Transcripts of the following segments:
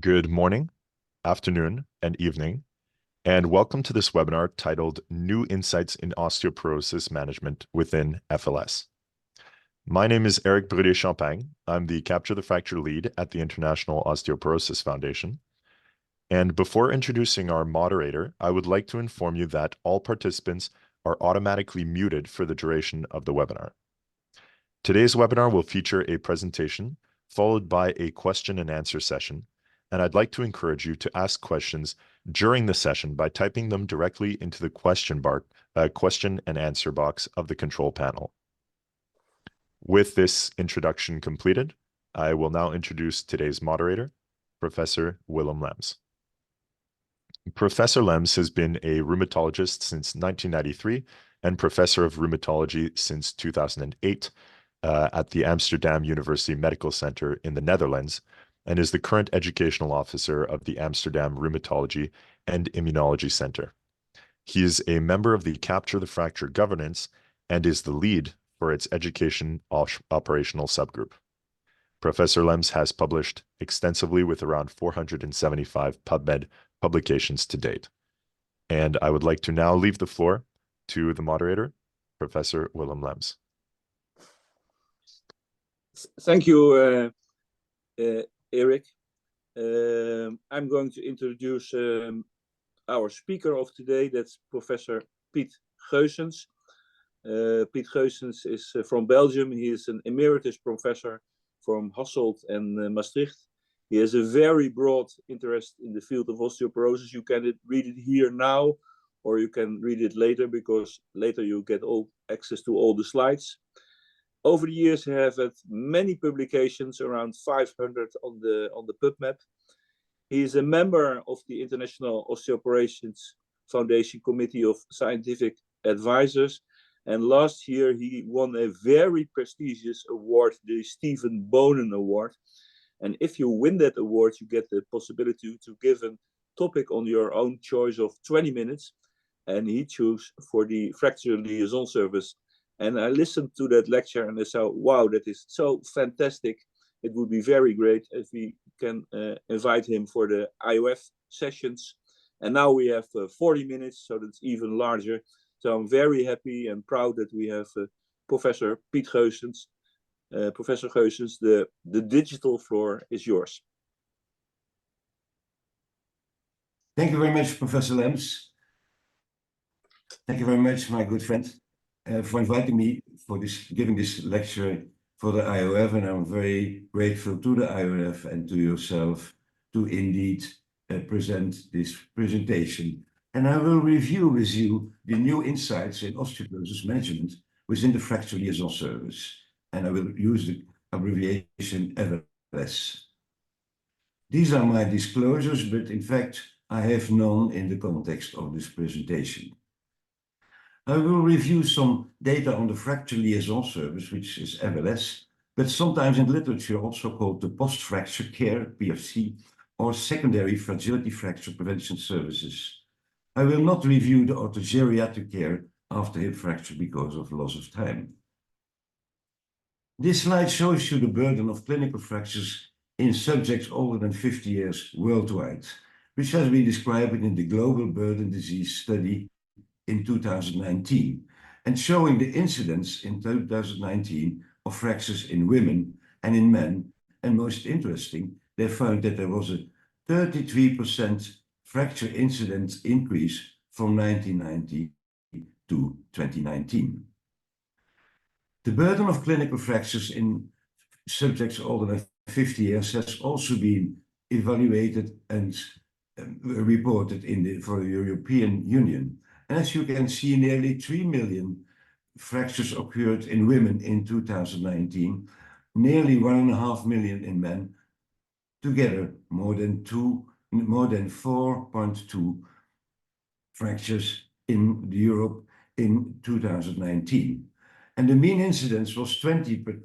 Good morning, afternoon, and evening, and welcome to this webinar titled New Insights in Osteoporosis Management within FLS. My name is Eric Brûlé-Champagne. I'm the Capture the Fracture lead at the International Osteoporosis Foundation. And before introducing our moderator, I would like to inform you that all participants are automatically muted for the duration of the webinar. Today's webinar will feature a presentation followed by a question and answer session. And I'd like to encourage you to ask questions during the session by typing them directly into the question and answer box of the control panel. With this introduction completed, I will now introduce today's moderator, Professor Willem Lems. Professor Lems has been a rheumatologist since 1993 and professor of rheumatology since 2008 at the Amsterdam University Medical Center in the Netherlands, and is the current educational officer of the Amsterdam Rheumatology and Immunology Center. He is a member of the Capture the Fracture governance and is the lead for its education operational subgroup. Professor Lems has published extensively with around 475 PubMed publications to date. And I would like to now leave the floor to the moderator, Professor Willem Lems. Thank you, Eric. I'm going to introduce our speaker of today. That's Professor Piet Geusens. Piet Geusens is from Belgium. He is an emeritus professor from Hasselt and Maastricht. He has a very broad interest in the field of osteoporosis. You can read it here now, or you can read it later, because later you get access to all the slides. Over the years, he has had many publications, around 500 on the PubMed. He is a member of the International Osteoporosis Foundation Committee of Scientific Advisors. And last year, he won a very prestigious award, the Stephen Bonen Award. And if you win that award, you get the possibility to give a topic on your own choice of 20 minutes. And he chose for the fracture liaison service. And I listened to that lecture and I said, wow, that is so fantastic. It would be very great if we can invite him for the IOF sessions. And now we have 40 minutes, so that's even larger. So I'm very happy and proud that we have Professor Piet Geusens. Professor Geusens, the digital floor is yours. Thank you very much, Professor Lems. Thank you very much, my good friend, for inviting me for giving this lecture for the IOF, and I'm very grateful to the IOF and to yourself to indeed present this presentation. And I will review with you the new insights in osteoporosis management within the fracture liaison service, and I will use the abbreviation FLS. These are my disclosures, but in fact, I have none in the context of this presentation. I will review some data on the fracture liaison service, which is FLS, but sometimes in literature also called the post-fracture care, PFC, or secondary fragility fracture prevention services. I will not review the orthogeriatric care after hip fracture because of loss of time. This slide shows you the burden of clinical fractures in subjects older than 50 years worldwide, which has been described in the Global Burden Disease Study in 2019, and showing the incidence in 2019 of fractures in women and in men. And most interesting, they found that there was a 33% fracture incidence increase from 1990 to 2019. The burden of clinical fractures in subjects older than 50 years has also been evaluated and reported for the European Union. And as you can see, nearly 3 million fractures occurred in women in 2019, nearly 1.5 million in men, together more than 4.2 fractures in Europe in 2019. And the mean incidence was 20 per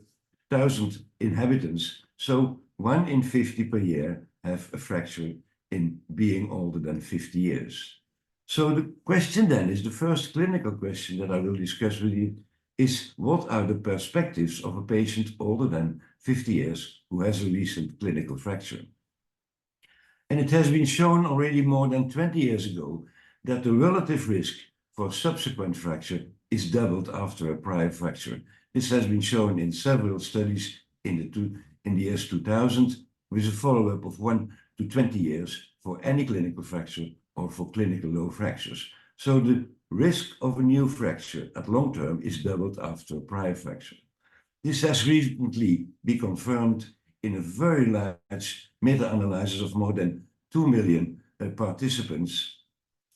1,000 inhabitants, so 1 in 50 per year have a fracture in being older than 50 years. So the question then is, the first clinical question that I will discuss with you is, what are the perspectives of a patient older than 50 years who has a recent clinical fracture? And it has been shown already more than 20 years ago that the relative risk for subsequent fracture is doubled after a prior fracture. This has been shown in several studies in the years 2000 with a follow-up of 1 to 20 years for any clinical fracture or for clinical low fractures. So the risk of a new fracture at long term is doubled after a prior fracture. This has recently been confirmed in a very large meta-analysis of more than 2 million participants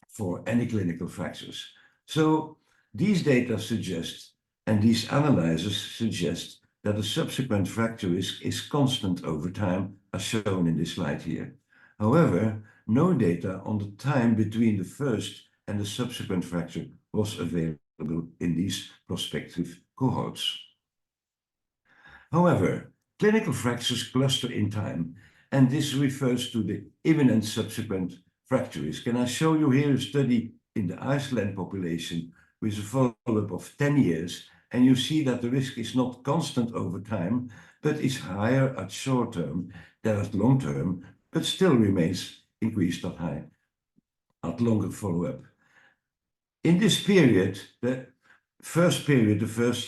for any clinical fractures. So these data suggest, and these analyses suggest, that the subsequent fracture risk is constant over time, as shown in this slide here. However, no data on the time between the first and the subsequent fracture was available in these prospective cohorts. However, clinical fractures cluster in time, and this refers to the imminent subsequent fracture risk. And I show you here a study in the Iceland population with a follow-up of 10 years, and you see that the risk is not constant over time, but is higher at short term than at long term, but still remains increased at longer follow-up. In this period, the first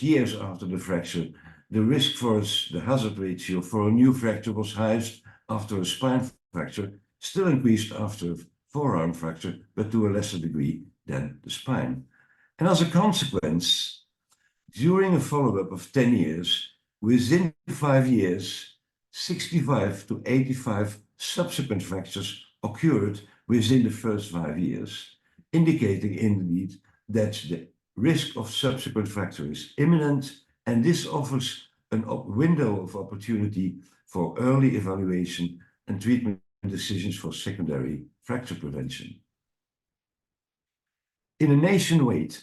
years after the fracture, the risk for the hazard ratio for a new fracture was highest after a spine fracture, still increased after a forearm fracture, but to a lesser degree than the spine. And as a consequence, during a follow-up of 10 years, within 5 years, 65 to 85 subsequent fractures occurred within the first 5 years, indicating indeed that the risk of subsequent fracture is imminent, and this offers a window of opportunity for early evaluation and treatment decisions for secondary fracture prevention. In a nationwide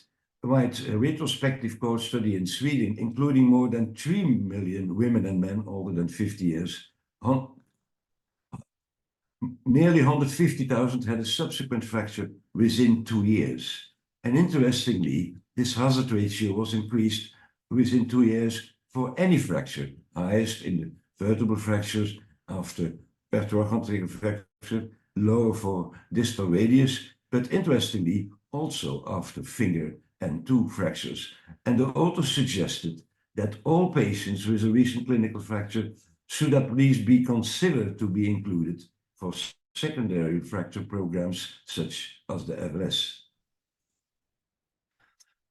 retrospective cohort study in Sweden, including more than 3 million women and men older than 50 years, nearly 150,000 had a subsequent fracture within 2 years. And interestingly, this hazard ratio was increased within 2 years for any fracture, highest in the vertebral fractures after peroxontal fracture, lower for distal radius, but interestingly also after finger and toe fractures. And the authors suggested that all patients with a recent clinical fracture should at least be considered to be included for secondary fracture programs such as the FLS.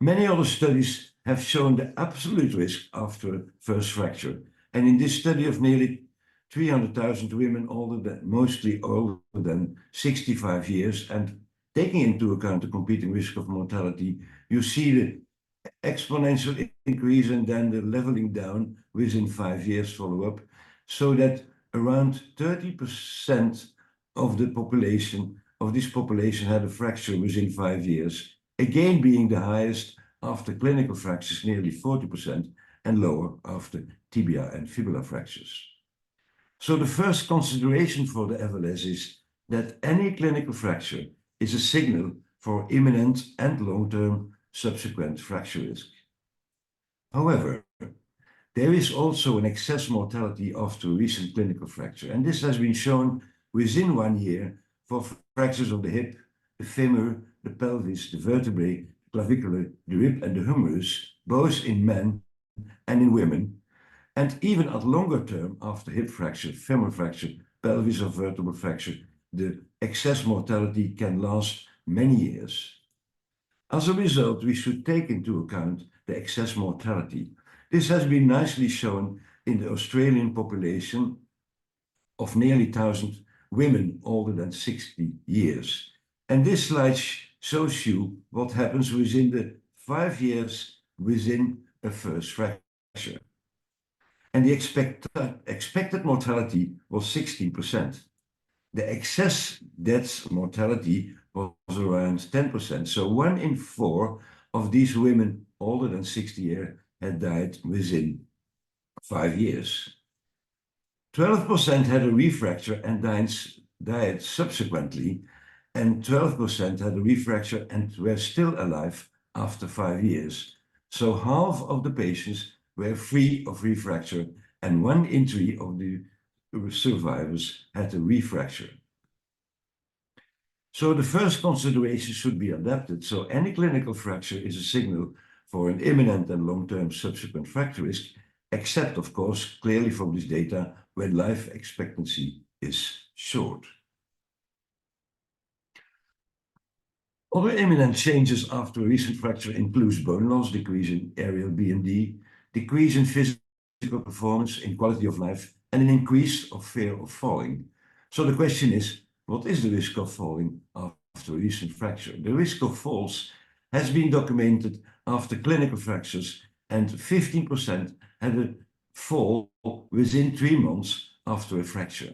Many other studies have shown the absolute risk after first fracture. And in this study of nearly 300,000 women mostly older than 65 years, and taking into account the competing risk of mortality, you see the exponential increase and then the leveling down within 5 years follow-up, so that around 30% of the population, of this population, had a fracture within 5 years, again being the highest after clinical fractures, nearly 40%, and lower after tibia and fibula fractures. So the first consideration for the FLS is that any clinical fracture is a signal for imminent and long-term subsequent fracture risk. However, there is also an excess mortality after recent clinical fracture, and this has been shown within 1 year for fractures of the hip, the femur, the pelvis, the vertebrae, clavicular, the rib, and the humerus, both in men and in women, and even at longer term after hip fracture, femur fracture, pelvis or vertebral fracture, the excess mortality can last many years. As a result, we should take into account the excess mortality. This has been nicely shown in the Australian population of nearly 1,000 women older than 60 years. And this slide shows you what happens within the 5 years within a first fracture. And the expected mortality was 16%. The excess death mortality was around 10%. So 1 in 4 of these women older than 60 years had died within 5 years. 12% had a refracture and died subsequently, and 12% had a refracture and were still alive after 5 years. So half of the patients were free of refracture, and 1 in 3 of the survivors had a refracture. So the first consideration should be adapted. So any clinical fracture is a signal for an imminent and long-term subsequent fracture risk, except, of course, clearly from this data when life expectancy is short. Other imminent changes after a recent fracture includes bone loss, decrease in areal BMD, decrease in physical performance, in quality of life, and an increase of fear of falling. So the question is, what is the risk of falling after a recent fracture? The risk of falls has been documented after clinical fractures, and 15% had a fall within 3 months after a fracture.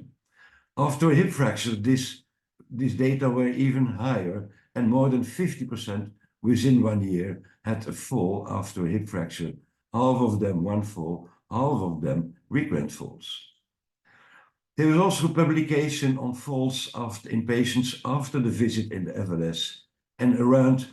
After a hip fracture, these data were even higher, and more than 50% within 1 year had a fall after a hip fracture. Half of them one fall, half of them recurrent falls. There is also publication on falls in patients after the visit in the FLS, and around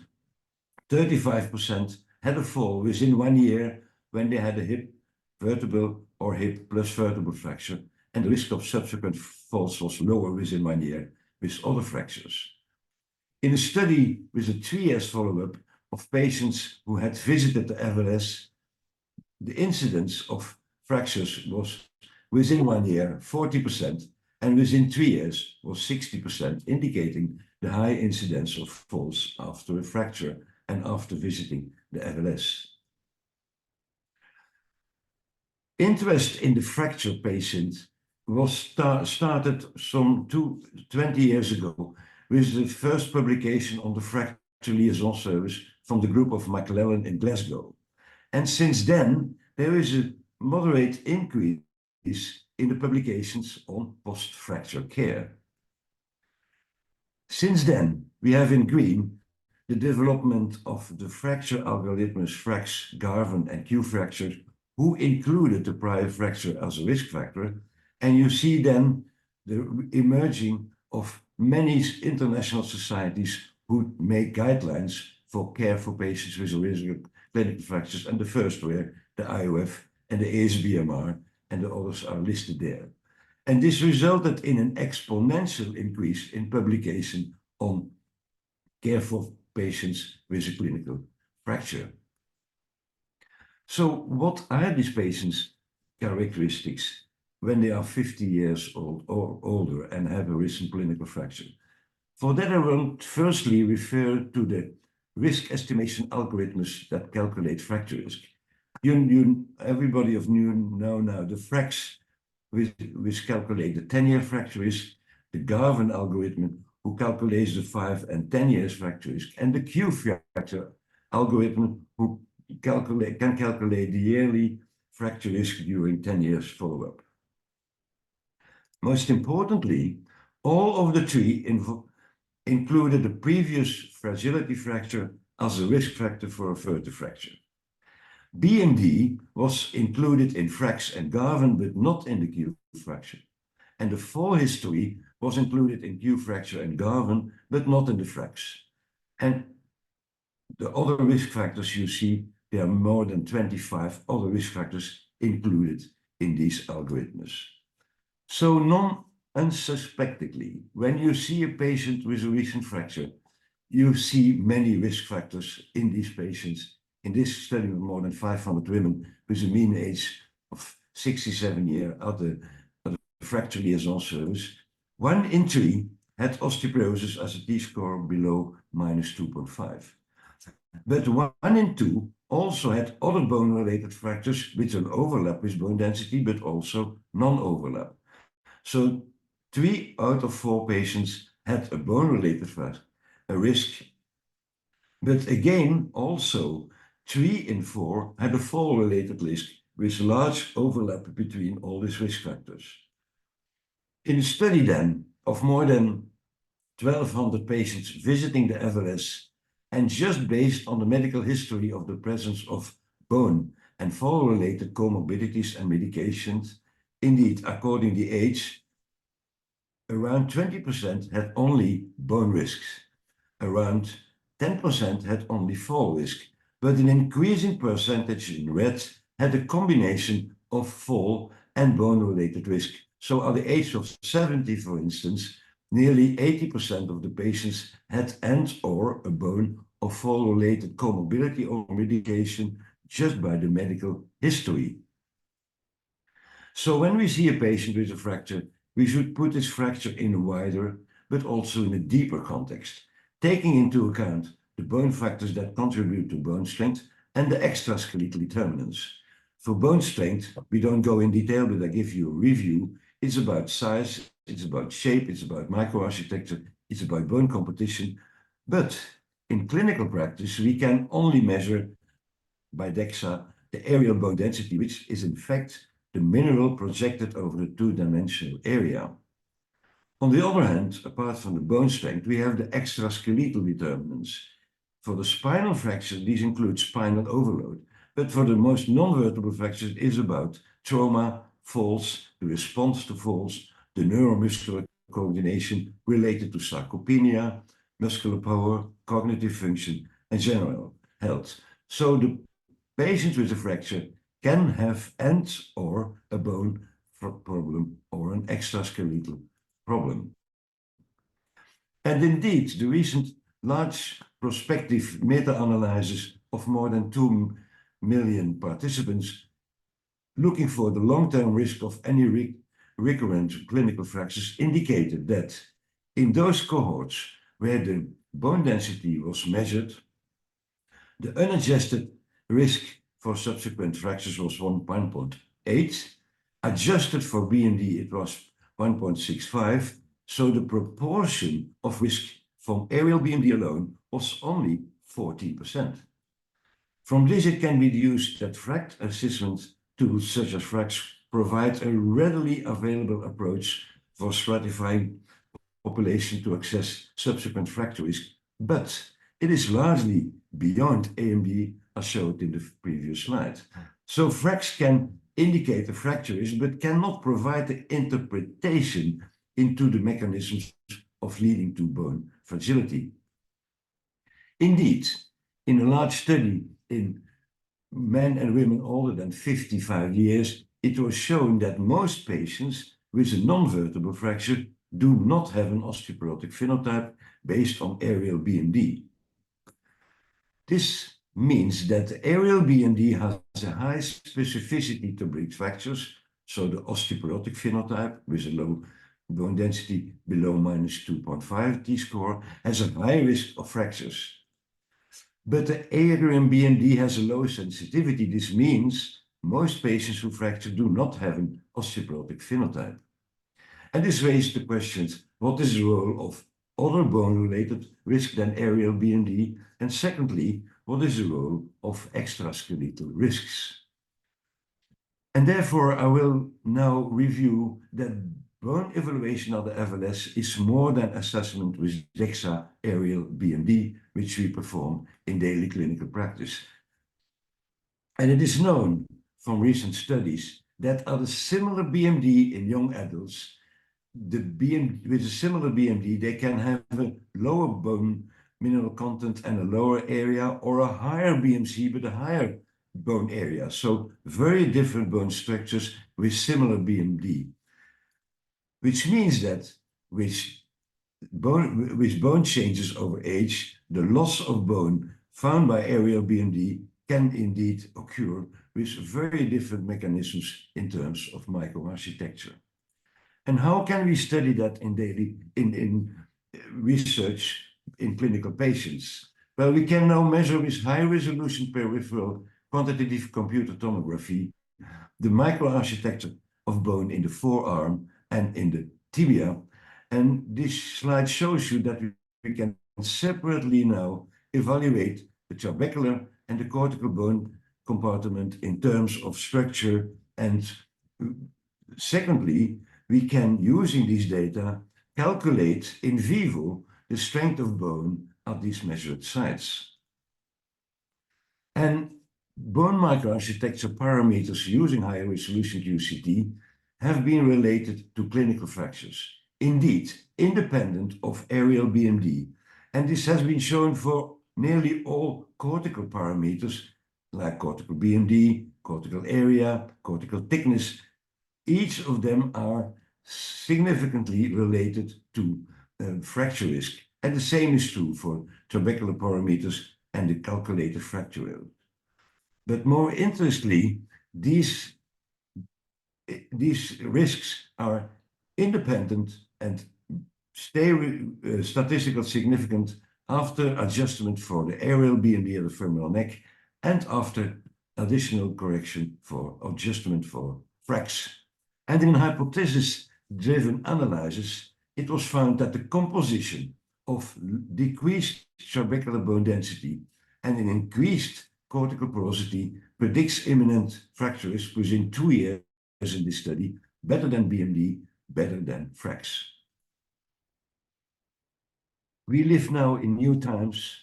35% had a fall within 1 year when they had a hip vertebral or hip plus vertebral fracture, and the risk of subsequent falls was lower within 1 year with other fractures. In a study with a 3 years follow-up of patients who had visited the FLS, the incidence of fractures was within 1 year 40%, and within 3 years was 60%, indicating the high incidence of falls after a fracture and after visiting the FLS. Interest in the fracture patient was started some 20 years ago with the first publication on the fracture liaison service from the group of McLellan in Glasgow. And since then, there is a moderate increase in the publications on post-fracture care. Since then, we have in green the development of the fracture algorithms FRAX, Garvan, and Q-fracture, who included the prior fracture as a risk factor. And you see then the emerging of many international societies who make guidelines for care for patients with risk of clinical fractures. And the first were the IOF and the ASBMR, and the others are listed there. And this resulted in an exponential increase in publication on care for patients with a clinical fracture. So what are these patients' characteristics when they are 50 years old or older and have a recent clinical fracture? For that, I will firstly refer to the risk estimation algorithms that calculate fracture risk. Everybody of you know now the FRAX, which calculate the 10-year fracture risk, the Garvan algorithm, who calculates the 5 and 10 years fracture risk, and the Q-fracture algorithm, who can calculate the yearly fracture risk during 10 years follow-up. Most importantly, all of the three included the previous fragility fracture as a risk factor for a further fracture. BMD was included in FRAX and Garvan, but not in the Q-fracture. And the fall history was included in Q-fracture and Garvan, but not in the FRAX. And the other risk factors you see, there are more than 25 other risk factors included in these algorithms. So non-unsuspectedly, when you see a patient with a recent fracture, you see many risk factors in these patients. In this study with more than 500 women with a mean age of 67 years at the fracture liaison service, 1 in 3 had osteoporosis as a T-score below -2.5. But 1 in 2 also had other bone-related fractures with an overlap with bone density, but also non-overlap. So 3 out of 4 patients had a bone-related fracture, a risk. But again, also 3 in 4 had a fall-related risk with large overlap between all these risk factors. In a study then of more than 1,200 patients visiting the FLS, and just based on the medical history of the presence of bone and fall-related comorbidities and medications, indeed, according to the age, around 20% had only bone risks, around 10% had only fall risk, but an increasing percentage in red had a combination of fall and bone-related risk. So at the age of 70, for instance, nearly 80% of the patients had and/or a bone or fall-related comorbidity or medication just by the medical history. So when we see a patient with a fracture, we should put this fracture in a wider, but also in a deeper context, taking into account the bone factors that contribute to bone strength and the extra-skeletal determinants. For bone strength, we don't go in detail, but I give you a review. It's about size, it's about shape, it's about microarchitecture, it's about bone competition. But in clinical practice, we can only measure by DEXA the areal bone density, which is in fact the mineral projected over the two-dimensional area. On the other hand, apart from the bone strength, we have the extra-skeletal determinants. For the spinal fractures, these include spinal overload. But for the most non-vertebral fractures, it is about trauma, falls, the response to falls, the neuromuscular coordination related to sarcopenia, muscular power, cognitive function, and general health. So the patient with a fracture can have and/or a bone problem or an extraskeletal problem. And indeed, the recent large prospective meta-analysis of more than 2 million participants looking for the long-term risk of any recurrent clinical fractures indicated that in those cohorts where the bone density was measured, the unadjusted risk for subsequent fractures was 1.8. Adjusted for BMD, it was 1.65. So the proportion of risk from areal BMD alone was only 14%. From this, it can be deduced that fracture assessment tools such as FRAX provide a readily available approach for stratifying population to assess subsequent fracture risk, but it is largely beyond AMD as showed in the previous slide. So FRAX can indicate a fracture risk, but cannot provide the interpretation into the mechanisms of leading to bone fragility. Indeed, in a large study in men and women older than 55 years, it was shown that most patients with a non-vertebral fracture do not have an osteoporotic phenotype based on areal BMD. This means that areal BMD has a high specificity to bridge fractures, so the osteoporotic phenotype with a low bone density below -2.5 t-score has a high risk of fractures. But the areal BMD has a low sensitivity. This means most patients who fracture do not have an osteoporotic phenotype. And this raised the questions, what is the role of other bone-related risk than areal BMD? And secondly, what is the role of extraskeletal risks? And therefore, I will now review that bone evaluation of the FLS is more than assessment with DEXA areal BMD, which we perform in daily clinical practice. And it is known from recent studies that at a similar BMD in young adults, with a similar BMD, they can have a lower bone mineral content and a lower area, or a higher BMC but a higher bone area. So very different bone structures with similar BMD, which means that with bone changes over age, the loss of bone found by areal BMD can indeed occur with very different mechanisms in terms of microarchitecture. And how can we study that in research in clinical patients? Well, we can now measure with high-resolution peripheral quantitative computer tomography the microarchitecture of bone in the forearm and in the tibia. And this slide shows you that we can separately now evaluate the trabecular and the cortical bone compartment in terms of structure. And secondly, we can, using these data, calculate in vivo the strength of bone at these measured sites. And bone microarchitecture parameters using high resolution QCT have been related to clinical fractures, indeed independent of areal BMD. And this has been shown for nearly all cortical parameters like cortical BMD, cortical area, cortical thickness. Each of them are significantly related to fracture risk. And the same is true for trabecular parameters and the calculated fracture rate. But more interestingly, these risks are independent and stay statistical significant after adjustment for the areal BMD of the femoral neck and after additional correction for adjustment for fracs. And in hypothesis-driven analysis, it was found that the composition of decreased trabecular bone density and an increased cortical porosity predicts imminent fracture risk within 2 years in this study, better than BMD, better than fracs. We live now in new times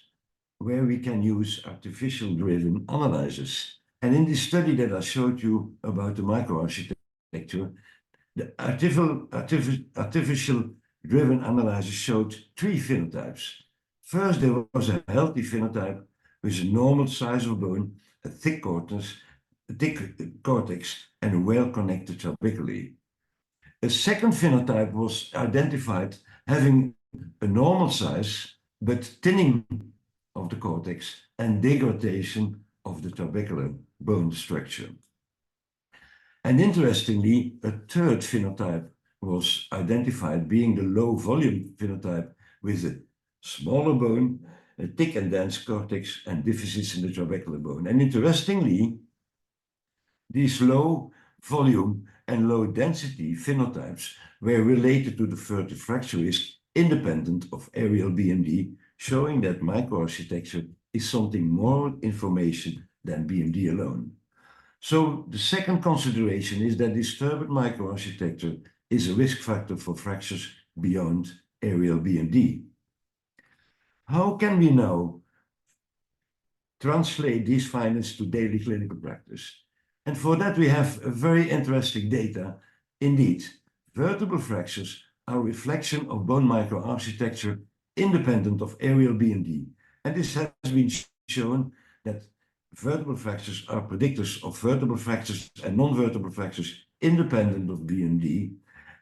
where we can use artificial-driven analysis. And in this study that I showed you about the microarchitecture, the artificial-driven analysis showed 3 phenotypes. First, there was a healthy phenotype with a normal size of bone, a thick cortex, and a well-connected trabeculae. A second phenotype was identified having a normal size, but thinning of the cortex and degradation of the trabecular bone structure. And interestingly, a third phenotype was identified, being the low volume phenotype with a smaller bone, a thick and dense cortex, and deficits in the trabecular bone. And interestingly, these low volume and low density phenotypes were related to the further fracture risk independent of areal BMD, showing that microarchitecture is something more information than BMD alone. So the second consideration is that disturbed microarchitecture is a risk factor for fractures beyond areal BMD. How can we now translate these findings to daily clinical practice? And for that we have a very interesting data. Indeed, vertebral fractures are a reflection of bone microarchitecture independent of areal BMD. And this has been shown that vertebral fractures are predictors of vertebral fractures and non-vertebral fractures independent of BMD,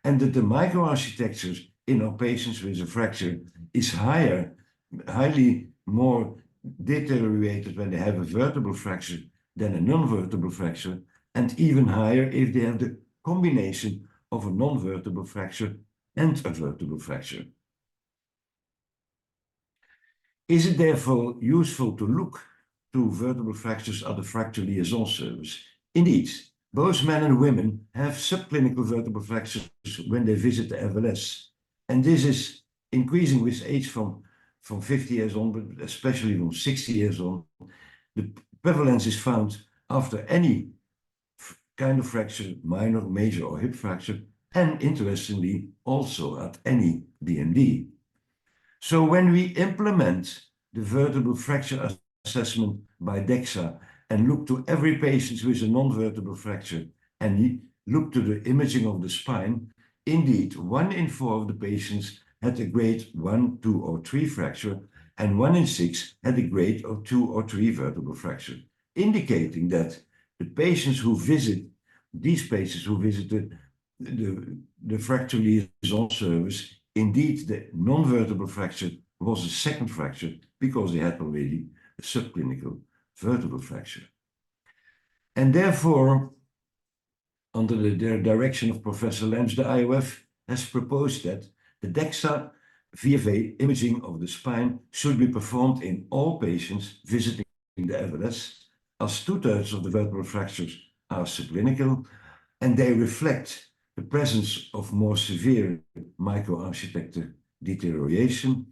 and that the microarchitectures in our patients with a fracture is highly more deteriorated when they have a vertebral fracture than a non-vertebral fracture, and even higher if they have the combination of a non-vertebral fracture and a vertebral fracture. Is it therefore useful to look to vertebral fractures at the fracture liaison service? Indeed, both men and women have subclinical vertebral fractures when they visit the FLS. And this is increasing with age from 50 years on, but especially from 60 years on. The prevalence is found after any kind of fracture, minor, major, or hip fracture, and interestingly, also at any BMD. So when we implement the vertebral fracture assessment by DEXA and look to every patient with a non-vertebral fracture and look to the imaging of the spine, indeed, 1 in 4 of the patients had a grade 1, 2, or 3 fracture, and 1 in 6 had a grade of 2 or 3 vertebral fracture, indicating that the patients who visit, these patients who visited the fracture liaison service, indeed the non-vertebral fracture was a second fracture because they had already a subclinical vertebral fracture. And therefore, under the direction of Professor Lems, the IOF has proposed that the DEXA VFA imaging of the spine should be performed in all patients visiting the FLS, as 2/3 of the vertebral fractures are subclinical, and they reflect the presence of more severe microarchitecture deterioration.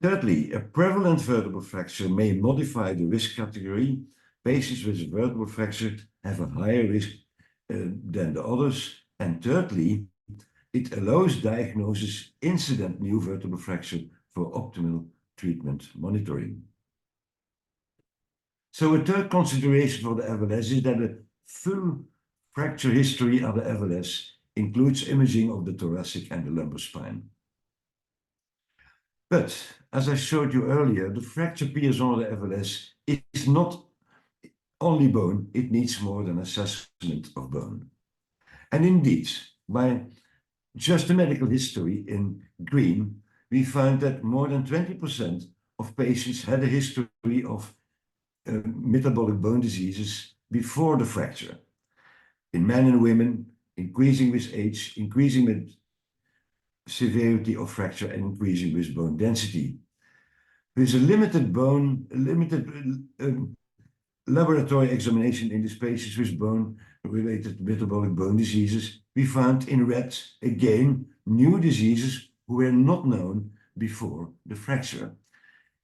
Thirdly, a prevalent vertebral fracture may modify the risk category. Patients with a vertebral fracture have a higher risk than the others. And thirdly, it allows diagnosis incident new vertebral fracture for optimal treatment monitoring. So a third consideration for the FLS is that a full fracture history of the FLS includes imaging of the thoracic and the lumbar spine. But as I showed you earlier, the fracture PSO of the FLS is not only bone, it needs more than assessment of bone. And indeed, by just the medical history in green, we found that more than 20% of patients had a history of metabolic bone diseases before the fracture. In men and women, increasing with age, increasing with severity of fracture, and increasing with bone density. With a limited laboratory examination in these patients with bone-related metabolic bone diseases, we found in red, again, new diseases who were not known before the fracture.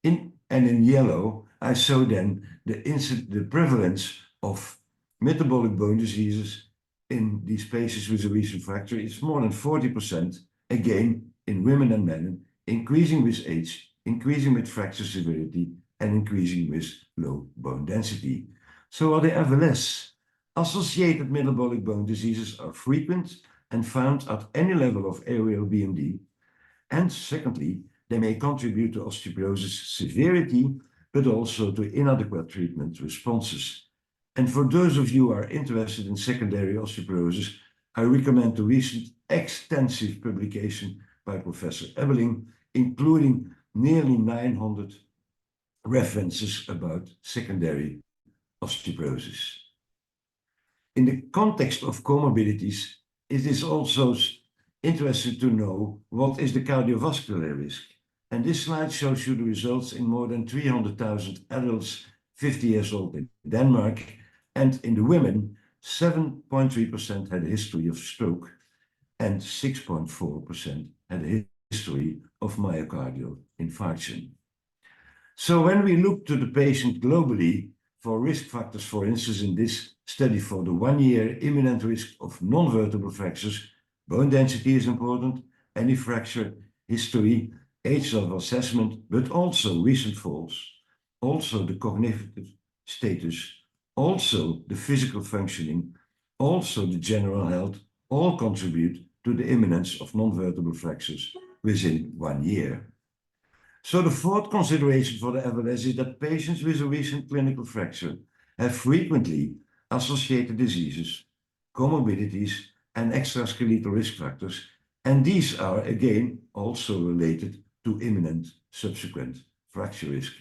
And in yellow, I saw then the prevalence of metabolic bone diseases in these patients with a recent fracture. It's more than 40%, again, in women and men, increasing with age, increasing with fracture severity, and increasing with low bone density. So the FLS associated metabolic bone diseases are frequent and found at any level of areal BMD. And secondly, they may contribute to osteoporosis severity, but also to inadequate treatment responses. And for those of you who are interested in secondary osteoporosis, I recommend the recent extensive publication by Professor Ebeling, including nearly 900 references about secondary osteoporosis. In the context of comorbidities, it is also interesting to know what is the cardiovascular risk. And this slide shows you the results in more than 300,000 adults 50 years old in Denmark. And in the women, 7.3% had a history of stroke and 6.4% had a history of myocardial infarction. So when we look to the patient globally for risk factors, for instance, in this study for the 1 year imminent risk of non-vertebral fractures, bone density is important, any fracture history, age of assessment, but also recent falls, also the cognitive status, also the physical functioning, also the general health, all contribute to the imminence of non-vertebral fractures within 1 year. So the fourth consideration for the FLS is that patients with a recent clinical fracture have frequently associated diseases, comorbidities, and extra-skeletal risk factors, and these are again also related to imminent subsequent fracture risk.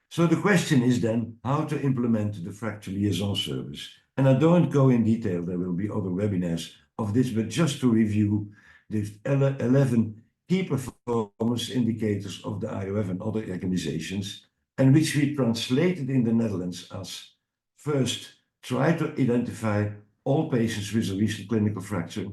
So the question is then how to implement the fracture liaison service. And I don't go in detail, there will be other webinars of this, but just to review the 11 key performance indicators of the IOF and other organizations, and which we translated in the Netherlands as first, try to identify all patients with a recent clinical fracture,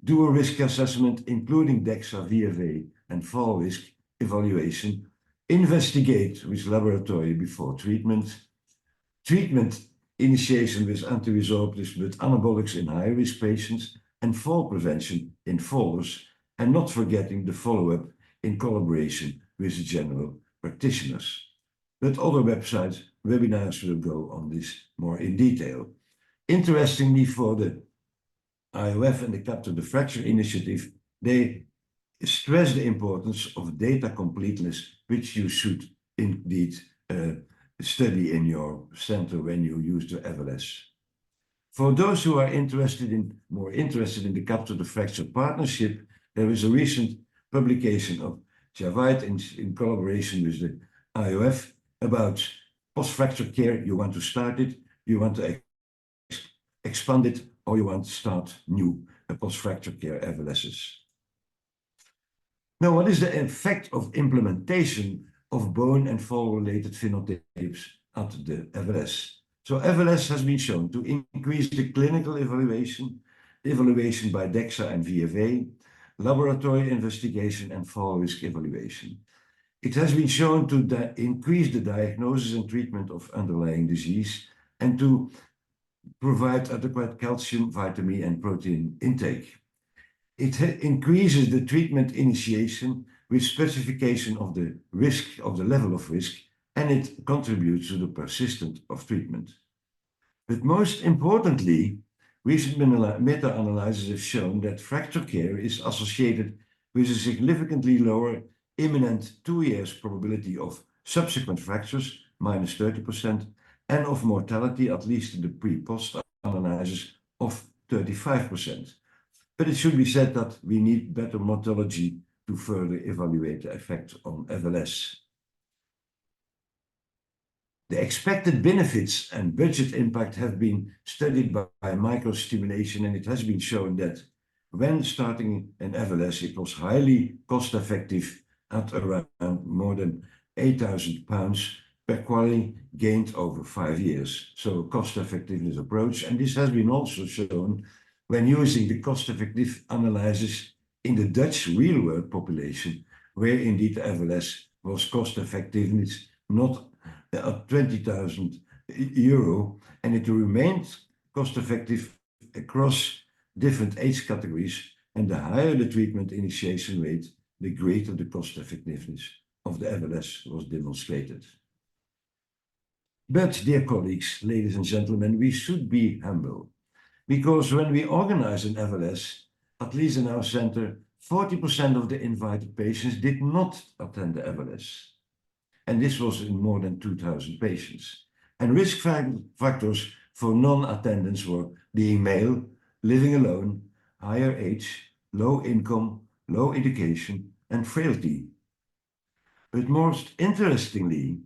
do a risk assessment including DEXA, VFA, and fall risk evaluation, investigate with laboratory before treatment, treatment initiation with anti-resorptives with anabolics in high-risk patients, and fall prevention in fallers, and not forgetting the follow-up in collaboration with the general practitioners. But other webinars will go on this more in detail. Interestingly, for the IOF and the Capture the Fracture initiative, they stress the importance of data completeness, which you should indeed study in your center when you use the FLS. For those who are more interested in the Capture the Fracture partnership, there is a recent publication of Javite in collaboration with the IOF about post-fracture care. You want to start it, you want to expand it, or you want to start new post-fracture care FLSs. Now, what is the effect of implementation of bone and fall-related phenotypes at the FLS? So FLS has been shown to increase the clinical evaluation by DEXA and VFA, laboratory investigation, and fall risk evaluation. It has been shown to increase the diagnosis and treatment of underlying disease and to provide adequate calcium, vitamin, and protein intake. It increases the treatment initiation with specification of the risk, of the level of risk, and it contributes to the persistence of treatment. But most importantly, recent meta-analyses have shown that fracture care is associated with a significantly lower imminent 2 years probability of subsequent fractures, minus 30%, and of mortality, at least in the pre-post analysis, of 35%. But it should be said that we need better morphology to further evaluate the effect on FLS. The expected benefits and budget impact have been studied by microstimulation, and it has been shown that when starting an FLS, it was highly cost-effective at around more than £8,000 per quality gained over 5 years. So a cost-effectiveness approach, and this has been also shown when using the cost-effective analysis in the Dutch real-world population, where indeed the FLS was cost-effectiveness not at €20,000, and it remained cost-effective across different age categories, and the higher the treatment initiation rate, the greater the cost-effectiveness of the FLS was demonstrated. But, dear colleagues, ladies and gentlemen, we should be humble, because when we organize an FLS, at least in our center, 40% of the invited patients did not attend the FLS. And this was in more than 2,000 patients. And risk factors for non-attendance were being male, living alone, higher age, low income, low education, and frailty. But most interestingly,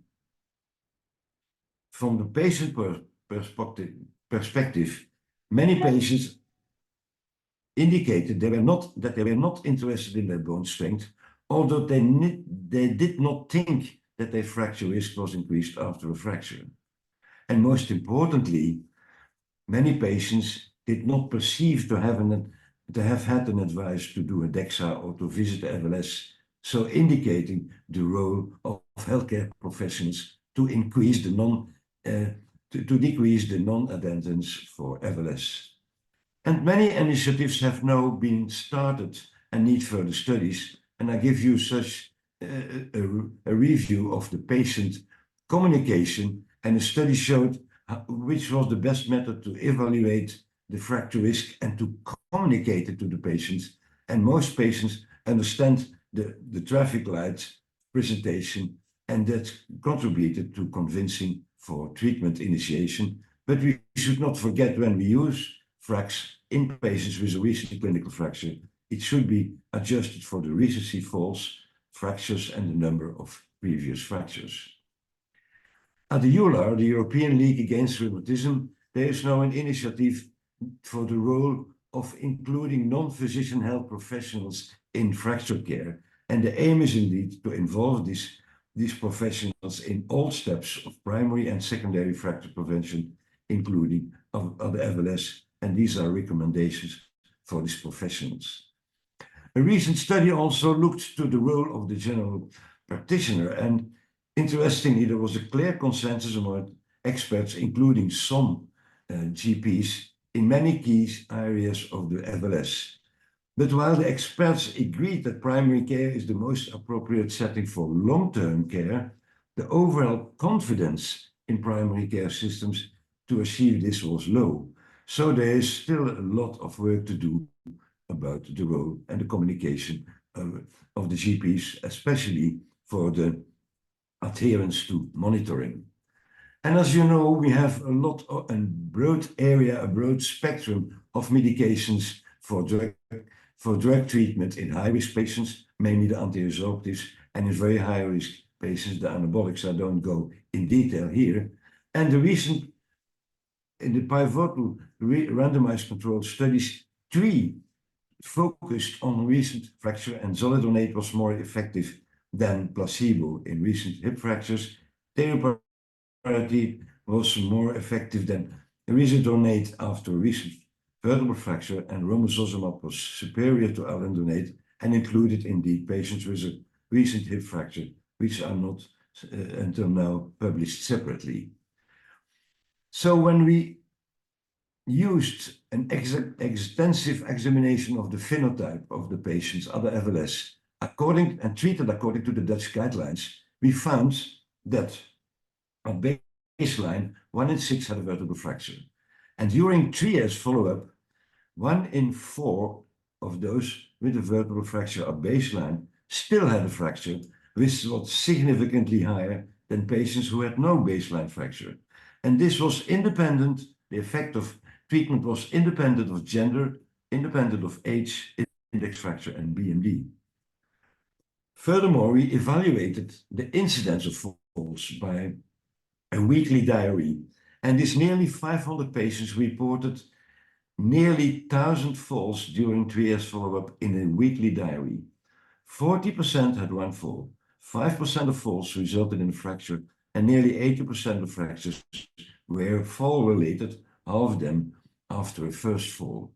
from the patient perspective, many patients indicated that they were not interested in their bone strength, although they did not think that their fracture risk was increased after a fracture. And most importantly, many patients did not perceive to have had an advice to do a DEXA or to visit the FLS, so indicating the role of healthcare professionals to decrease the non-attendance for FLS. And many initiatives have now been started and need further studies, and I give you such a review of the patient communication, and a study showed which was the best method to evaluate the fracture risk and to communicate it to the patients. And most patients understand the traffic light presentation, and that contributed to convincing for treatment initiation. But we should not forget, when we use fracs in patients with a recent clinical fracture, it should be adjusted for the recency falls, fractures, and the number of previous fractures. At the EULAR, the European League Against Rheumatism, there is now an initiative for the role of including non-physician health professionals in fracture care. And the aim is indeed to involve these professionals in all steps of primary and secondary fracture prevention, including of the FLS. And these are recommendations for these professionals. A recent study also looked to the role of the general practitioner, and interestingly, there was a clear consensus among experts, including some GPs, in many key areas of the FLS. But while the experts agreed that primary care is the most appropriate setting for long-term care, the overall confidence in primary care systems to achieve this was low. So there is still a lot of work to do about the role and the communication of the GPs, especially for the adherence to monitoring. And as you know, we have a broad spectrum of medications for drug treatment in high-risk patients, mainly the anti-absorptives, and in very high-risk patients, the anabolics. I don't go in detail here. And in the pivotal randomized controlled studies, 3 focused on recent fracture, and zoledronate was more effective than placebo in recent hip fractures. Teriparatide was more effective than risdonate after recent vertebral fracture, and romosozumab was superior to alendronate and included indeed patients with a recent hip fracture, which are not until now published separately. So when we used an extensive examination of the phenotype of the patients, other FLS, and treated according to the Dutch guidelines, we found that at baseline, 1 in 6 had a vertebral fracture. And during 3 years follow-up, 1 in 4 of those with a vertebral fracture at baseline still had a fracture, which was significantly higher than patients who had no baseline fracture. And this was independent, the effect of treatment was independent of gender, independent of age, index fracture, and BMD. Furthermore, we evaluated the incidence of falls by a weekly diary, and these nearly 500 patients reported nearly 1,000 falls during 3 years follow-up in a weekly diary. 40% had one fall, 5% of falls resulted in a fracture, and nearly 80% of fractures were fall-related, half of them after a first fall.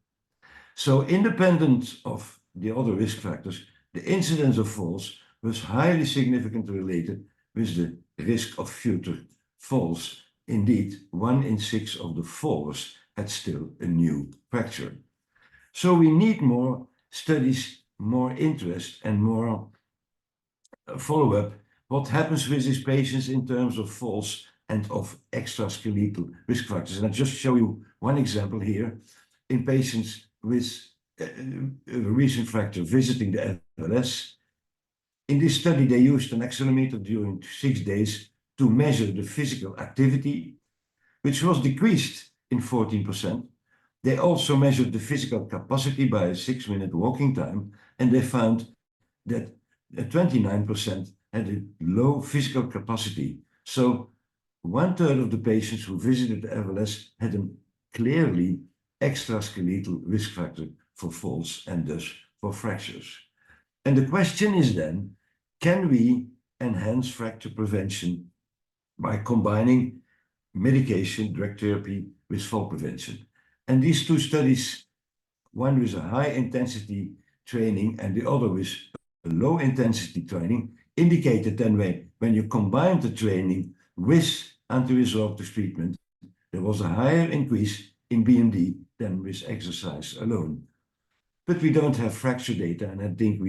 So independent of the other risk factors, the incidence of falls was highly significantly related with the risk of future falls. Indeed, 1 in 6 of the fallers had still a new fracture. So we need more studies, more interest, and more follow-up. What happens with these patients in terms of falls and of extra-skeletal risk factors? And I'll just show you one example here. In patients with a recent fracture visiting the FLS, in this study they used an accelerometer during 6 days to measure the physical activity, which was decreased in 14%. They also measured the physical capacity by a 6-minute walking time, and they found that 29% had a low physical capacity. So 1/3 of the patients who visited the FLS had a clearly extra-skeletal risk factor for falls and thus for fractures. And the question is then, can we enhance fracture prevention by combining medication, drug therapy with fall prevention? And these two studies, one with a high intensity training and the other with a low intensity training, indicated then when you combine the training with anti-resorptive treatment, there was a higher increase in BMD than with exercise alone. But we don't have fracture data, and I think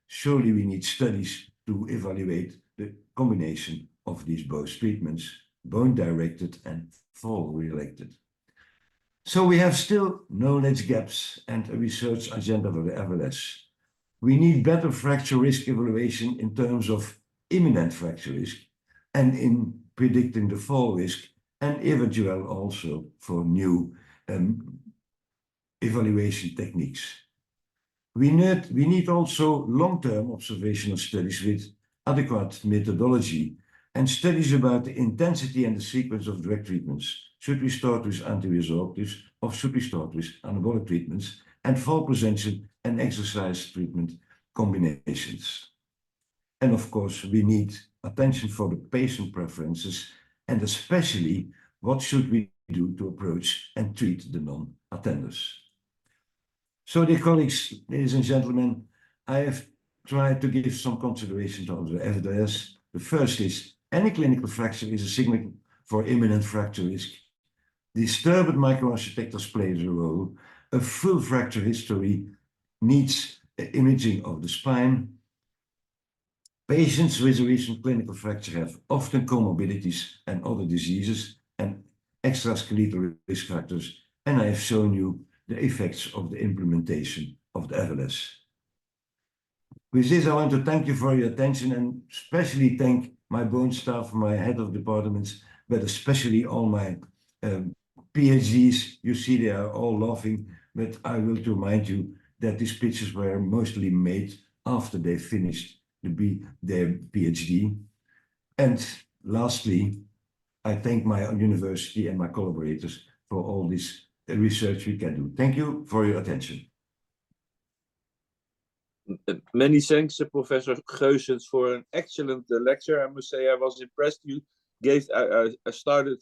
surely we need studies to evaluate the combination of these both treatments, bone-directed and fall-related. So we have still knowledge gaps and a research agenda for the FLS. We need better fracture risk evaluation in terms of imminent fracture risk and in predicting the fall risk, and eventually also for new evaluation techniques. We need also long-term observational studies with adequate methodology and studies about the intensity and the sequence of drug treatments. Should we start with anti-resorptives or should we start with anabolic treatments and fall prevention and exercise treatment combinations? And of course, we need attention for the patient preferences and especially what should we do to approach and treat the non-attenders. So dear colleagues, ladies and gentlemen, I have tried to give some considerations on the FLS. The first is any clinical fracture is a signal for imminent fracture risk. Disturbed microarchitectures play a role. A full fracture history needs imaging of the spine. Patients with a recent clinical fracture have often comorbidities and other diseases and extraskeletal risk factors, and I have shown you the effects of the implementation of the FLS. With this, I want to thank you for your attention and especially thank my bone staff, my head of departments, but especially all my PhDs. You see, they are all laughing, but I will remind you that these pictures were mostly made after they finished their PhD. And lastly, I thank my university and my collaborators for all this research we can do. Thank you for your attention. Many thanks, Professor Geusens, for an excellent lecture. I must say I was impressed. You gave. I started,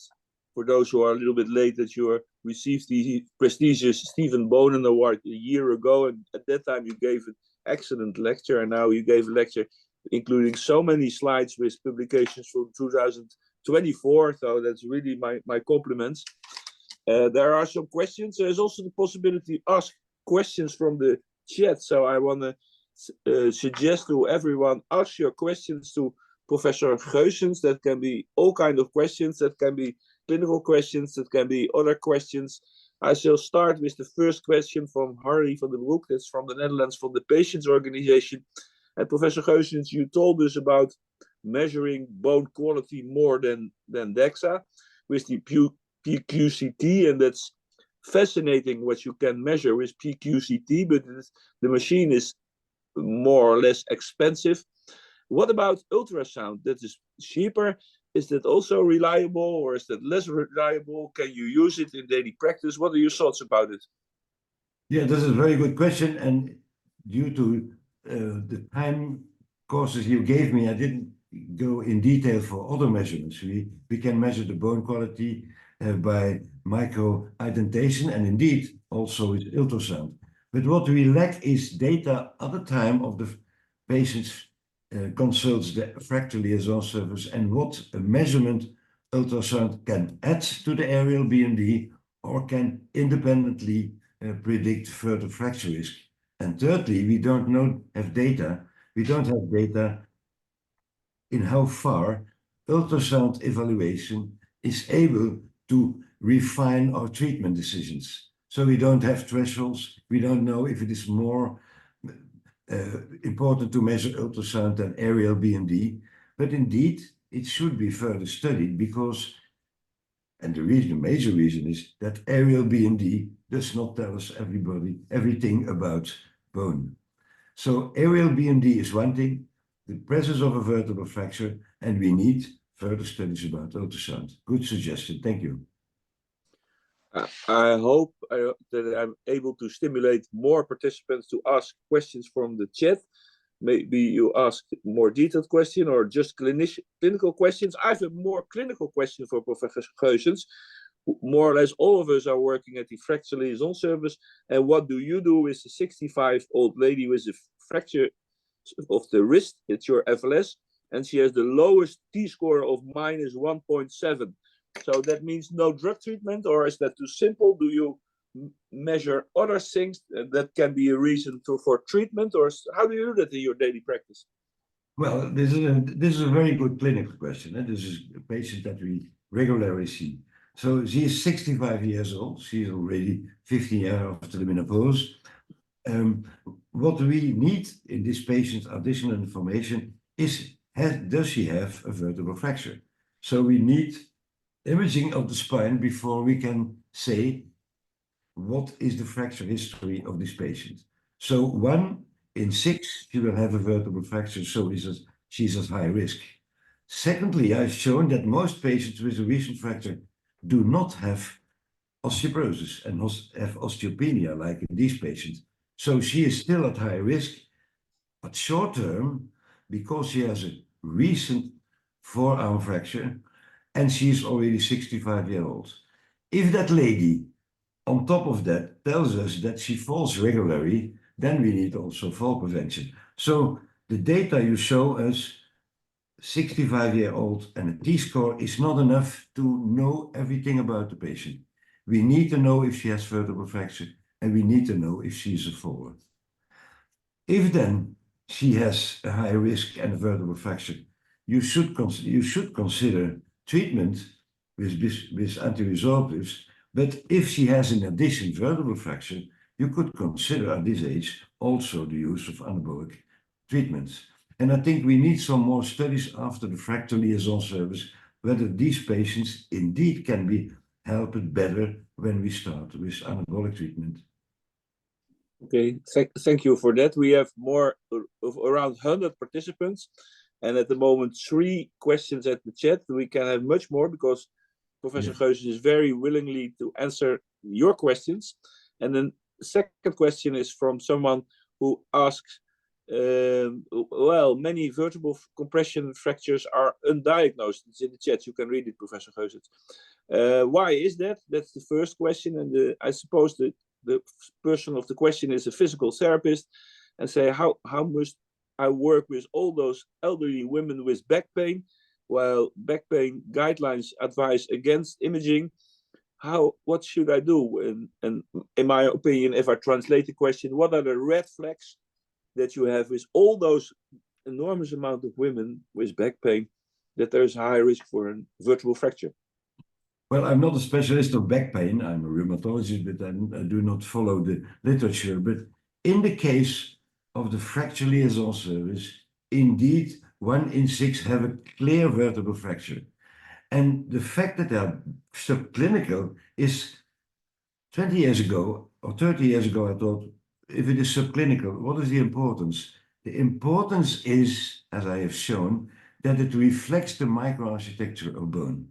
for those who are a little bit late, that you received the prestigious Stephen Bonen Award a year ago, and at that time you gave an excellent lecture, and now you gave a lecture including so many slides with publications from 2024. So that's really my compliments. There are some questions. There's also the possibility to ask questions from the chat. So I want to suggest to everyone, ask your questions to Professor Geusens. That can be all kinds of questions. That can be clinical questions. That can be other questions. I shall start with the first question from Harry van den Broek. That's from the Netherlands, from the Patients Organization. And Professor Geusens, you told us about measuring bone quality more than DEXA with the PQCT, and that's fascinating what you can measure with PQCT, but the machine is more or less expensive. What about ultrasound? That is cheaper. Is that also reliable, or is that less reliable? Can you use it in daily practice? What are your thoughts about it? Yeah, this is a very good question. And due to the time courses you gave me, I didn't go in detail for other measurements. We can measure the bone quality by microarchitecture and indeed also with ultrasound. But what we lack is data at the time of the patient's consults the fracture liaison surface and what a measurement ultrasound can add to the areal BMD or can independently predict further fracture risk. And thirdly, we don't have data in how far ultrasound evaluation is able to refine our treatment decisions. So we don't have thresholds. We don't know if it is more important to measure ultrasound than areal BMD. But indeed, it should be further studied because, and the major reason is that areal BMD does not tell us everything about bone. So areal BMD is one thing, the presence of a vertebral fracture, and we need further studies about ultrasound. Good suggestion, thank you. I hope that I'm able to stimulate more participants to ask questions from the chat. Maybe you ask more detailed question or just clinical questions. I have a more clinical question for Professor Geusens. More or less all of us are working at the fracture liaison service. And what do you do with the 65-old lady with a fracture of the wrist? It's your FLS. And she has the lowest T-score of -1.7. So that means no drug treatment, or is that too simple? Do you measure other things that can be a reason for treatment, or how do you do that in your daily practice? Well, this is a very good clinical question. This is a patient that we regularly see. So she is 65 years old. She is already 15 years after the menopause. What we need in this patient, additional information, is does she have a vertebral fracture? So we need imaging of the spine before we can say what is the fracture history of this patient. So 1 in 6, she will have a vertebral fracture, so she's at high risk. Secondly, I've shown that most patients with a recent fracture do not have osteoporosis and have osteopenia like in these patients. So she is still at high risk, but short term, because she has a recent forearm fracture and she is already 65 years old. If that lady, on top of that, tells us that she falls regularly, then we need also fall prevention. So the data you show us, 65-year-old and a T-score is not enough to know everything about the patient. We need to know if she has vertebral fracture, and we need to know if she is a faller. If then she has a high risk and a vertebral fracture, you should consider treatment with anti-resorptives. But if she has in addition vertebral fracture, you could consider at this age also the use of anabolic treatments. And I think we need some more studies after the fracture liaison service, whether these patients indeed can be helped better when we start with anabolic treatment. Okay, thank you for that. We have more of around 100 participants, and at the moment 3 questions at the chat. We can have much more because Professor Geusens is very willingly to answer your questions. And then the second question is from someone who asks, well, many vertebral compression fractures are undiagnosed. It's in the chat. You can read it, Professor Geusens. Why is that? That's the first question. And I suppose the person of the question is a physical therapist and say, how must I work with all those elderly women with back pain, while back pain guidelines advise against imaging? What should I do? And in my opinion, if I translate the question, what are the red flags that you have with all those enormous amount of women with back pain that there's a high risk for a vertebral fracture? Well, I'm not a specialist of back pain. I'm a rheumatologist, but I do not follow the literature. But in the case of the fracture liaison service, indeed, 1 in 6 have a clear vertebral fracture. And the fact that they are subclinical is 20 years ago or 30 years ago, I thought, if it is subclinical, what is the importance? The importance is, as I have shown, that it reflects the microarchitecture of bone.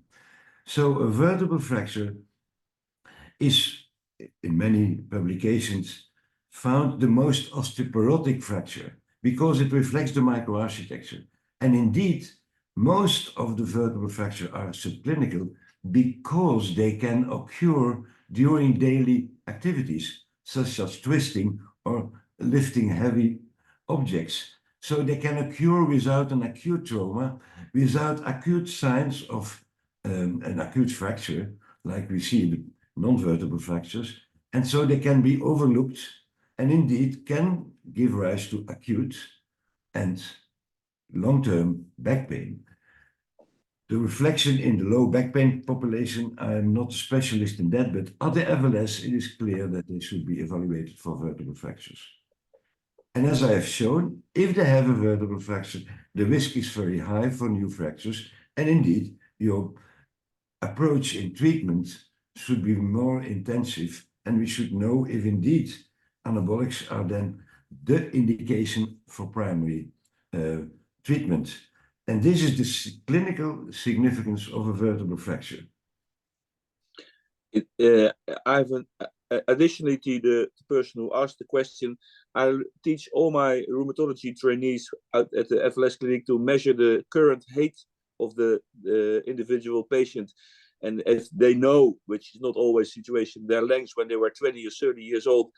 So a vertebral fracture is, in many publications, found the most osteoporotic fracture because it reflects the microarchitecture. And indeed, most of the vertebral fractures are subclinical because they can occur during daily activities, such as twisting or lifting heavy objects. So they can occur without an acute trauma, without acute signs of an acute fracture, like we see in the non-vertebral fractures. And so they can be overlooked and indeed can give rise to acute and long-term back pain. The reflection in the low back pain population, I am not a specialist in that, but other FLS, it is clear that they should be evaluated for vertebral fractures. And as I have shown, if they have a vertebral fracture, the risk is very high for new fractures. And indeed, your approach in treatment should be more intensive, and we should know if indeed anabolics are then the indication for primary treatment. And this is the clinical significance of a vertebral fracture. Additionally to the person who asked the question, I teach all my rheumatology trainees at the FLS clinic to measure the current height of the individual patient. And if they know, which is not always the situation, their length when they were 20 or 30 years old,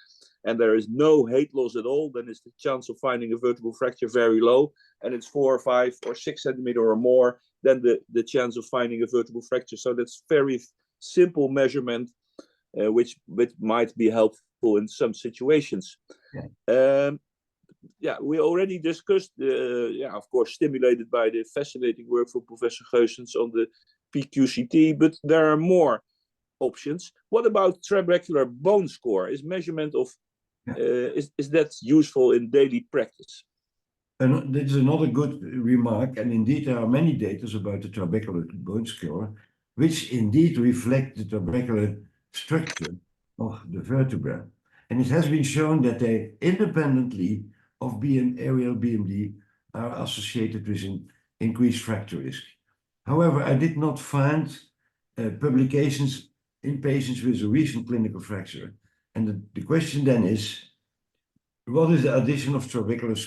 and there is no height loss at all, then is the chance of finding a vertebral fracture very low. And it's 4 or 5 or 6 centimeters or more, then the chance of finding a vertebral fracture. So that's very simple measurement, which might be helpful in some situations. Yeah. We already discussed, of course, stimulated by the fascinating work from Professor Geusens on the PQCT, but there are more options. What about trabecular bone score? Is measurement of, is that useful in daily practice? And this is another good remark, and indeed there are many data about the trabecular bone score, which indeed reflect the trabecular structure of the vertebra. And it has been shown that they independently of areal BMD are associated with an increased fracture risk. However, I did not find publications in patients with a recent clinical fracture. And the question then is, what is the addition of trabecular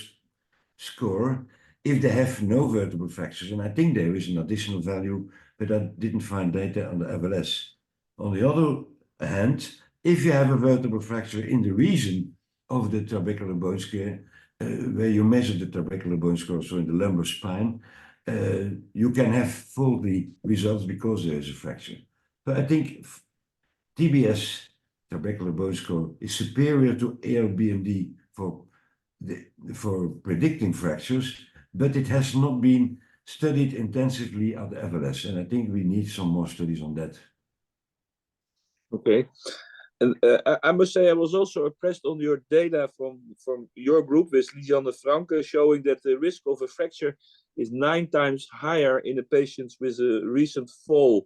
score if they have no vertebral fractures? And I think there is an additional value, but I didn't find data on the FLS. On the other hand, if you have a vertebral fracture in the region of the trabecular bone score, where you measure the trabecular bone score, so in the lumbar spine, you can have faulty results because there is a fracture. But I think TBS, trabecular bone score, is superior to ALBMD for predicting fractures, but it has not been studied intensively at the FLS, and I think we need some more studies on that. Okay. And I must say, I was also impressed on your data from your group with Lisanne Franke, showing that the risk of a fracture is 9 times higher in a patient with a recent fall.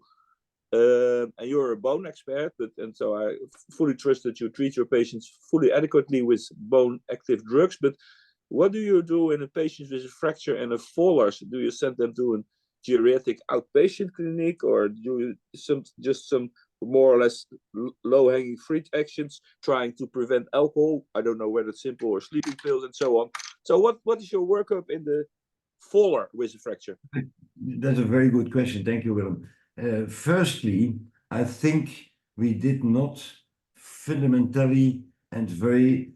And you're a bone expert, and so I fully trust that you treat your patients fully adequately with bone active drugs. But what do you do in a patient with a fracture and a faller? Do you send them to a geriatric outpatient clinic, or do you just some more or less low-hanging fruit actions, trying to prevent alcohol? I don't know whether it's simple or sleeping pills and so on. So what is your workup in the faller with a fracture? That's a very good question. Thank you, Willem. Firstly, I think we did not fundamentally and very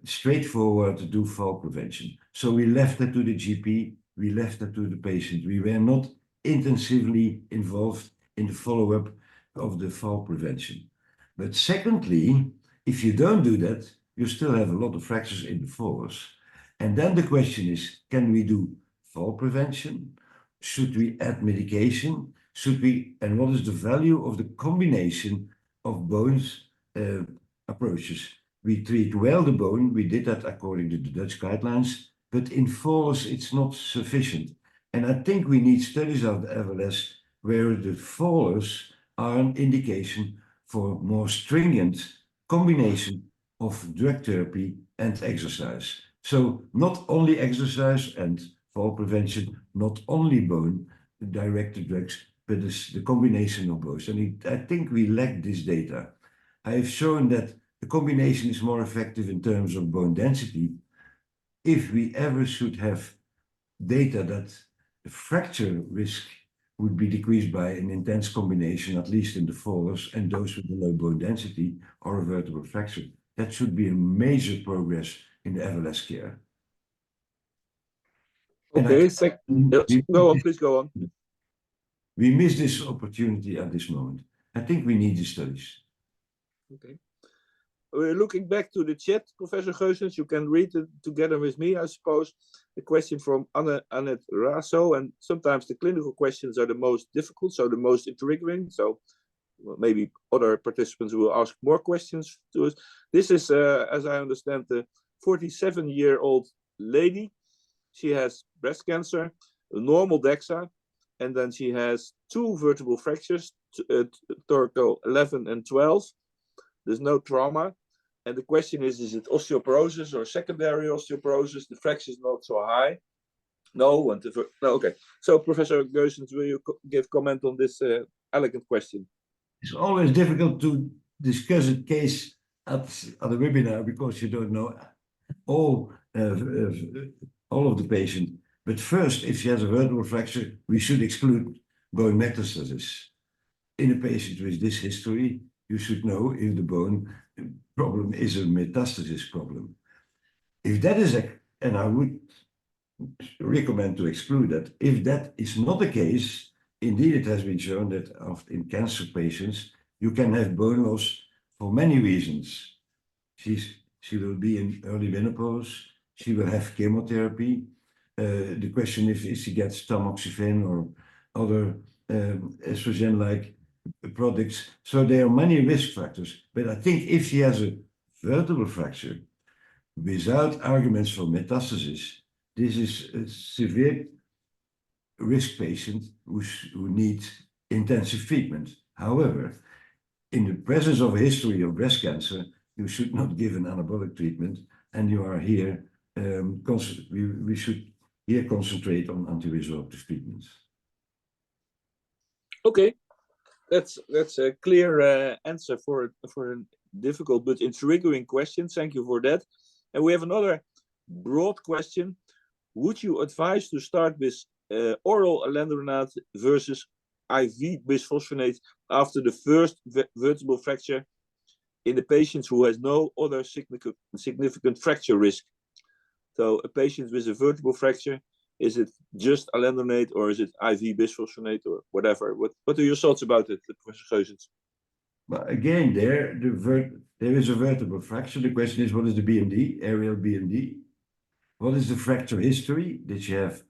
straightforward do fall prevention. So we left that to the GP, we left that to the patient. We were not intensively involved in the follow-up of the fall prevention. But secondly, if you don't do that, you still have a lot of fractures in the fallers. And then the question is, can we do fall prevention? Should we add medication? And what is the value of the combination of bones approaches? We treat well the bone, we did that according to the Dutch guidelines, but in fallers it's not sufficient. And I think we need studies of the FLS where the fallers are an indication for more stringent combination of drug therapy and exercise. So not only exercise and fall prevention, not only bone-directed drugs, but it's the combination of both. And I think we lack this data. I have shown that the combination is more effective in terms of bone density. If we ever should have data that the fracture risk would be decreased by an intense combination, at least in the fallers and those with a low bone density or a vertebral fracture, that should be a major progress in the FLS care. Okay, go on, please go on. We miss this opportunity at this moment. I think we need the studies. Okay. We're looking back to the chat, Professor Geusens. You can read it together with me, I suppose. A question from Annette Raso, and sometimes the clinical questions are the most difficult, so the most intriguing. So maybe other participants will ask more questions to us. This is, as I understand, the 47-year-old lady. She has breast cancer, a normal DEXA, and then she has 2 vertebral fractures, torso 11 and 12. There's no trauma. And the question is it osteoporosis or secondary osteoporosis? The fracture is not so high. No, no, okay. So, Professor Geusens, will you give comment on this elegant question? It's always difficult to discuss a case at a webinar because you don't know all of the patient. But first, if she has a vertebral fracture, we should exclude bone metastasis. In a patient with this history, you should know if the bone problem is a metastasis problem. If that is and I would recommend to exclude that. If that is not the case, indeed it has been shown that in cancer patients, you can have bone loss for many reasons. She will be in early menopause, she will have chemotherapy. The question is if she gets tamoxifen or other estrogen-like products. So there are many risk factors. But I think if she has a vertebral fracture without arguments for metastasis, this is a severe risk patient who needs intensive treatment. However, in the presence of a history of breast cancer, you should not give an anabolic treatment, and you are here. We should here concentrate on anti-resorptive treatments. Okay, that's a clear answer for a difficult but intriguing question. Thank you for that. And we have another broad question. Would you advise to start with oral alendronate versus IV bisphosphonate after the first vertebral fracture in the patients who has no other significant fracture risk? So a patient with a vertebral fracture, is it just alendronate or is it IV bisphosphonate or whatever? What are your thoughts about it, Professor Geusens? But again, there is a vertebral fracture. The question is, what is the BMD, areal BMD? What is the fracture history? Did you have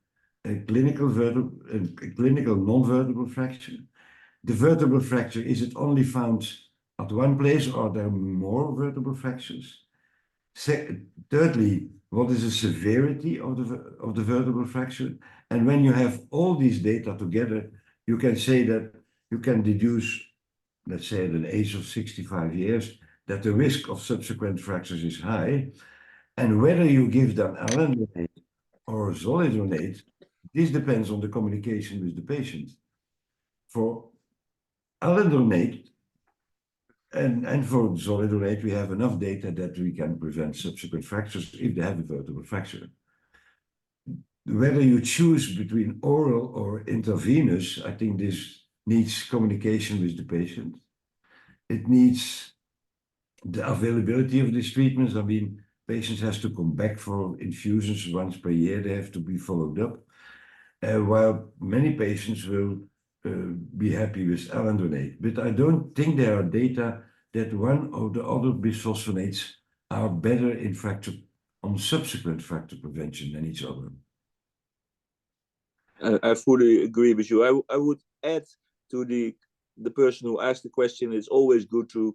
a clinical non-vertebral fracture? The vertebral fracture, is it only found at one place or are there more vertebral fractures? Thirdly, what is the severity of the vertebral fracture? And when you have all these data together, you can say that you can deduce, let's say at an age of 65 years, that the risk of subsequent fractures is high. And whether you give them alendronate or zoledronate, this depends on the communication with the patient. For alendronate and for zoledronate, we have enough data that we can prevent subsequent fractures if they have a vertebral fracture. Whether you choose between oral or intravenous, I think this needs communication with the patient. It needs the availability of these treatments. I mean, patients have to come back for infusions once per year. They have to be followed up. While many patients will be happy with alendronate. But I don't think there are data that one or the other bisphosphonates are better in subsequent fracture prevention than each other. I fully agree with you. I would add to the person who asked the question, it's always good to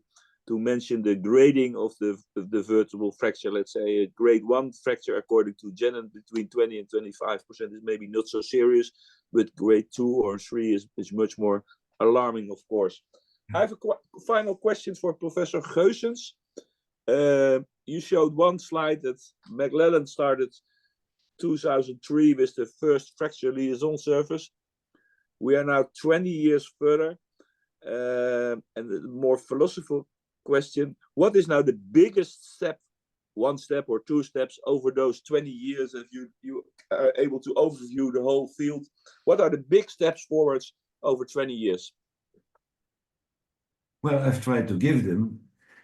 mention the grading of the vertebral fracture. Let's say a grade 1 fracture according to Genan between 20 and 25% is maybe not so serious, but grade 2 or 3 is much more alarming, of course. I have a final question for Professor Geusens. You showed one slide that McLellan started 2003 with the first fracture liaison surface. We are now 20 years further. And the more philosophical question, what is now the biggest step, one step or two steps over those 20 years, if you are able to overview the whole field? What are the big steps forwards over 20 years? Well, I've tried to give them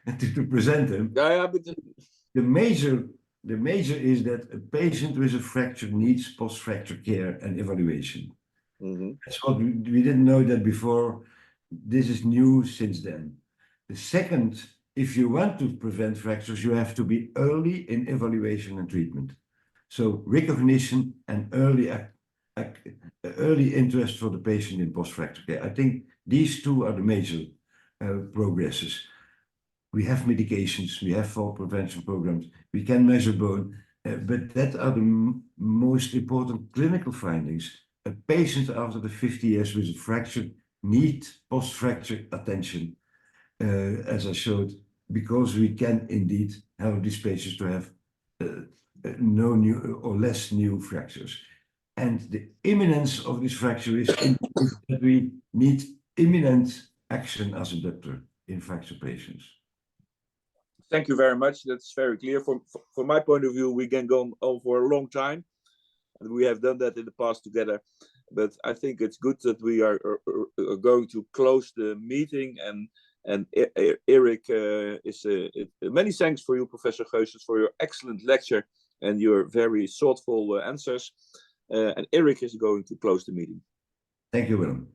and to present them. Yeah, but The major is that a patient with a fracture needs post-fracture care and evaluation. That's what we didn't know that before. This is new since then. The second, if you want to prevent fractures, you have to be early in evaluation and treatment. So recognition and early interest for the patient in post-fracture care. I think these two are the major progresses. We have medications, we have fall prevention programs, we can measure bone, but that are the most important clinical findings. A patient after the 50 years with a fracture needs post-fracture attention, as I showed, because we can indeed help these patients to have no new or less new fractures. And the imminence of this fracture is that we need imminent action as a doctor in fracture patients. Thank you very much. That's very clear. From my point of view, we can go on for a long time, and we have done that in the past together. But I think it's good that we are going to close the meeting. And Eric, many thanks for you, Professor Geusens, for your excellent lecture and your very thoughtful answers. And Eric is going to close the meeting. Thank you, Willem.